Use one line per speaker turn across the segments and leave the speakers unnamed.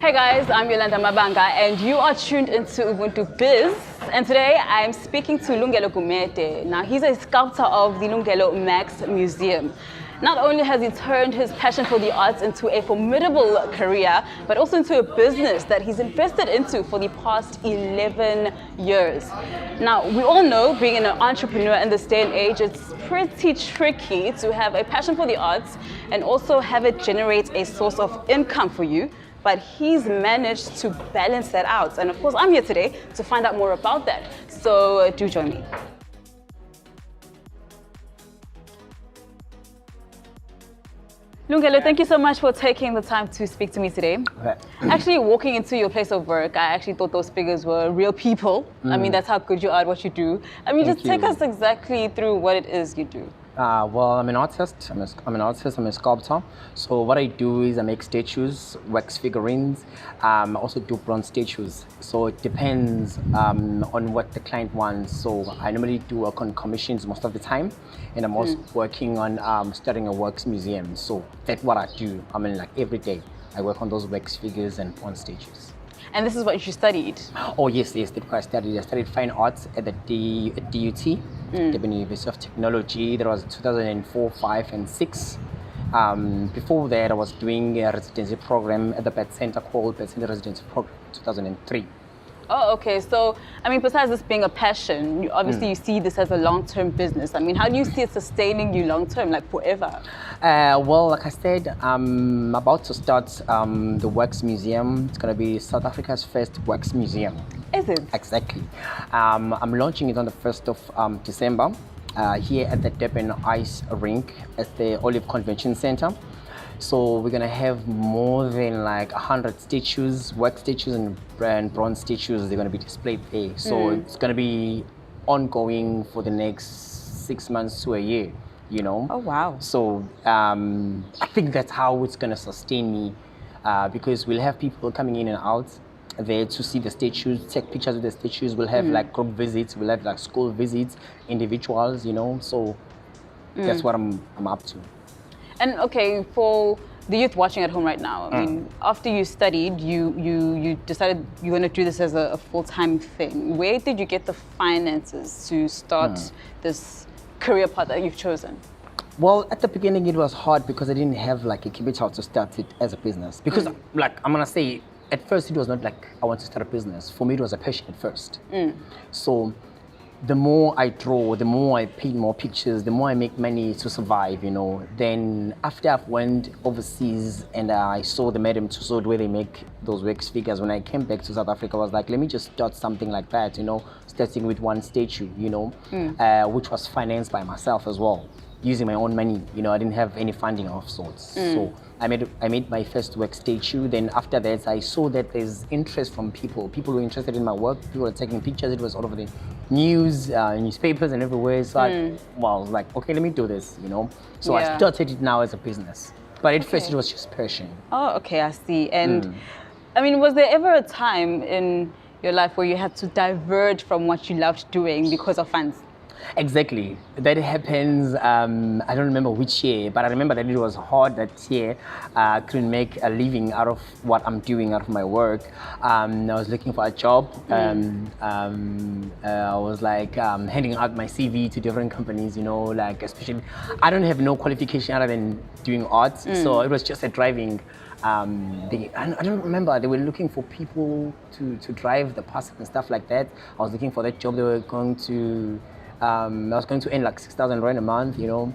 Hey guys, I'm Yolanda Mabanga and you are tuned into UBUNTU.biz, and today I'm speaking to Lungelo Gumede. Now he's a sculptor of the Lungelo Wax Museum. Not only has he turned his passion for the arts into a formidable career, but also into a business that he's invested into for the past 11 years. Now, we all know being an entrepreneur in this day and age, it's pretty tricky to have a passion for the arts and also have it generate a source of income for you. But he's managed to balance that out. And of course, I'm here today to find out more about that. So do join me. Lungelo, thank you so much for taking the time to speak to me today.
Okay.
Actually, walking into your place of work, I actually thought those figures were real people. I mean, that's how good you are at what you do. I mean, just take us exactly through what it is you do.
Well, I'm an artist. I'm a sculptor. So what I do is I make statues, wax figurines. I also do bronze statues. So it depends on what the client wants. So I normally do work on commissions most of the time, and I'm also working on starting a wax museum. So that's what I do. I mean, like every day, I work on those wax figures and bronze statues.
And this is what you studied?
Oh, yes, that's what I studied. I studied fine arts at the DUT, Durban University of Technology. That was 2004, 5, and 6. Before that, I was doing a residency program at the Pet Center called Pet Center Residency Program, 2003.
Oh, okay. So, I mean, besides this being a passion, you see this as a long-term business. I mean, how do you see it sustaining you long-term, like forever?
Well, like I said, I'm about to start the Wax Museum. It's going to be South Africa's first wax museum.
Is it?
Exactly. I'm launching it on the 1st of December here at the Durban Ice Rink at the Olive Convention Center. So we're gonna have more than like 100 statues, wax statues and bronze statues. They're gonna be displayed there. So it's gonna be ongoing for the next 6 months to a year, you know.
Oh, wow.
So I think that's how it's gonna sustain me because we'll have people coming in and out there to see the statues, take pictures with the statues. We'll have like group visits, we'll have like school visits, individuals, you know. So that's what I'm up to.
And okay, for the youth watching at home right now, I mean, after you studied, you decided you want to do this as a full-time thing. Where did you get the finances to start this career path that you've chosen?
Well, at the beginning it was hard because I didn't have like a capital to start it as a business. Because like, I'm gonna say, at first it was not like I want to start a business. For me, it was a passion at first. So the more I draw, the more I paint more pictures, the more I make money to survive, you know. Then after I've went overseas and I saw the Madame Tussauds where they make those wax figures, when I came back to South Africa, I was like, let me just start something like that, you know, starting with one statue, you know, which was financed by myself as well, using my own money. You know, I didn't have any funding of sorts. So I made my first wax statue. Then after that, I saw that there's interest from people. People were interested in my work. People were taking pictures. It was all over the news, newspapers and everywhere. So I was like, okay, let me do this, you know. So I started it now as a business. But at first it was just passion.
Oh, okay, I see. And I mean, was there ever a time in your life where you had to diverge from what you loved doing because of funds?
Exactly. That happens, I don't remember which year, but I remember that it was hard that year. I couldn't make a living out of what I'm doing, out of my work. I was looking for a job. I was like handing out my CV to different companies, you know, like especially, I don't have no qualification other than doing art. So it was just a driving. I don't remember, they were looking for people to drive the buses and stuff like that. I was looking for that job. They were going to, I was going to earn like 6,000 rand a month, you know,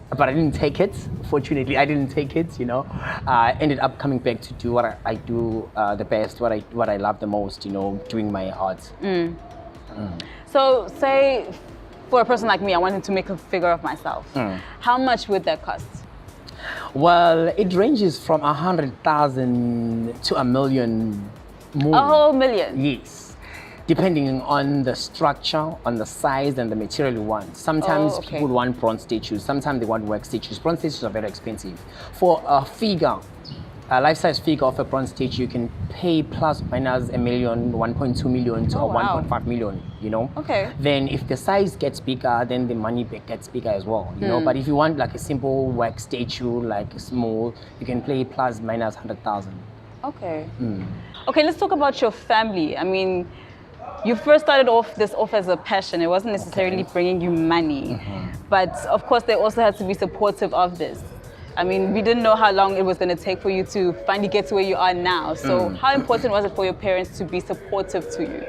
but I didn't take it. Fortunately, I didn't take it, you know. I ended up coming back to do what I do the best, what I love the most, you know, doing my art.
So say for a person like me, I wanted to make a figure of myself. How much would that cost?
Well, it ranges from 100,000 to 1 million more.
A whole million?
Yes. Depending on the structure, on the size and the material you want. Sometimes people want bronze statues, sometimes they want wax statues. Bronze statues are very expensive. For a figure, a life-size figure of a bronze statue, you can pay plus minus 1 million, 1.2 million to 1.5 million, you know?
Okay.
Then if the size gets bigger, then the money gets bigger as well, you know? But if you want like a simple wax statue, like small, you can pay plus minus 100,000.
Okay. Okay, let's talk about your family. I mean, you first started off as a passion. It wasn't necessarily bringing you money. But of course, they also had to be supportive of this. I mean, we didn't know how long it was going to take for you to finally get to where you are now. So how important was it for your parents to be supportive to you?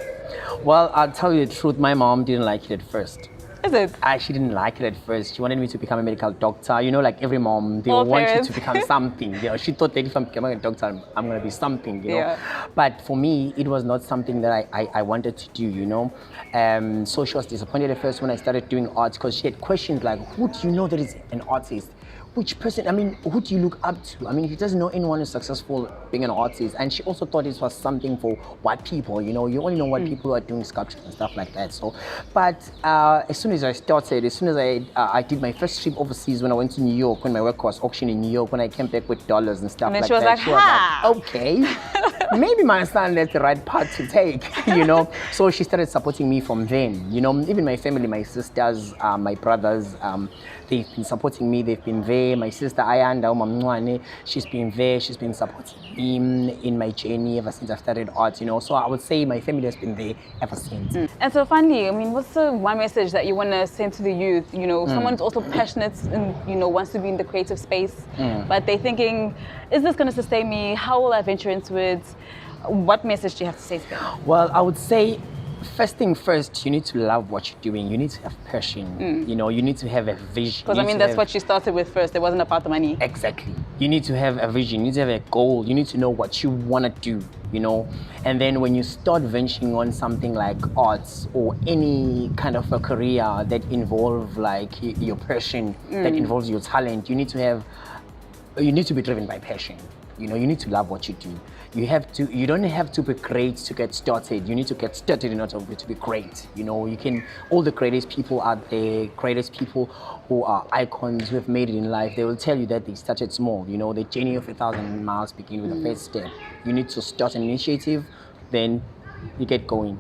Well, I'll tell you the truth, my mom didn't like it at first.
Is it?
She didn't like it at first. She wanted me to become a medical doctor. You know, like every mom, they
All
want
parents.
you to become something. You know, she thought that if I'm becoming a doctor, I'm going to be something, you know.
Yeah.
But for me, it was not something that I wanted to do, you know. So she was disappointed at first when I started doing art because she had questions like, who do you know that is an artist? Which person, I mean, who do you look up to? I mean, he doesn't know anyone who's successful being an artist. And she also thought this was something for white people, you know, you only know white people who are doing sculpture and stuff like that. So, but as soon as I started, as soon as I did my first trip overseas when I went to New York, when my work was auctioned in New York, when I came back with dollars and stuff
And then
like
she was like,
okay, maybe my son that's the right path to take, you know. So she started supporting me from then, you know, even my family, my sisters, my brothers, they've been supporting me, they've been there. My sister Ayanda, she's been there, she's been supporting me in my journey ever since I started art, you know. So I would say my family has been there ever since.
And so finally, I mean, what's the one message that you want to send to the youth? You know, someone who's also passionate and, you know, wants to be in the creative space, but they're thinking, is this going to sustain me? How will I venture into it? What message do you have to say to them?
Well, I would say, first thing first, you need to love what you're doing. You need to have passion. You know, you need to have a vision.
Because I mean, that's what you started with first. It wasn't about the money.
Exactly. You need to have a vision. You need to have a goal. You need to know what you want to do, you know. And then when you start venturing on something like arts or any kind of a career that involves like your passion, that involves your talent, you need to be driven by passion. You know, you need to love what you do. You don't have to be great to get started. You need to get started in order to be great. You know, all the greatest people out there, greatest people who are icons who have made it in life, they will tell you that they started small. You know, the journey of 1,000 miles begins with the first step. You need to start an initiative, then you get going.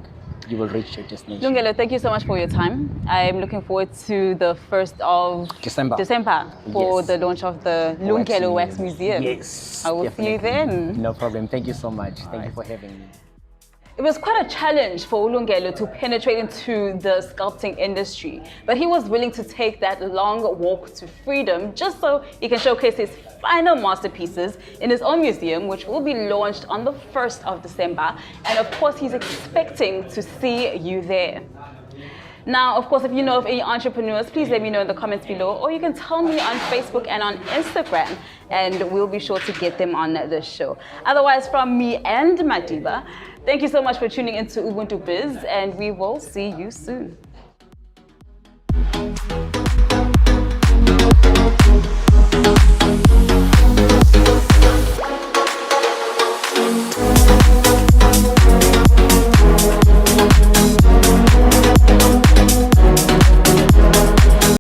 You will reach your destination.
Lungelo, thank you so much for your time. I'm looking forward to the 1st of December for the launch of the Lungelo Wax Museum.
Yes.
I will see you then.
No problem. Thank you so much. Thank you for having me.
It was quite a challenge for Lungelo to penetrate into the sculpting industry, but he was willing to take that long walk to freedom just so he can showcase his final masterpieces in his own museum, which will be launched on the 1st of December. And of course, he's expecting to see you there. Now, of course, if you know of any entrepreneurs, please let me know in the comments below, or you can tell me on Facebook and on Instagram, and we'll be sure to get them on the show. Otherwise, from me and Madiba, thank you so much for tuning into UBUNTU.biz, and we will see you soon.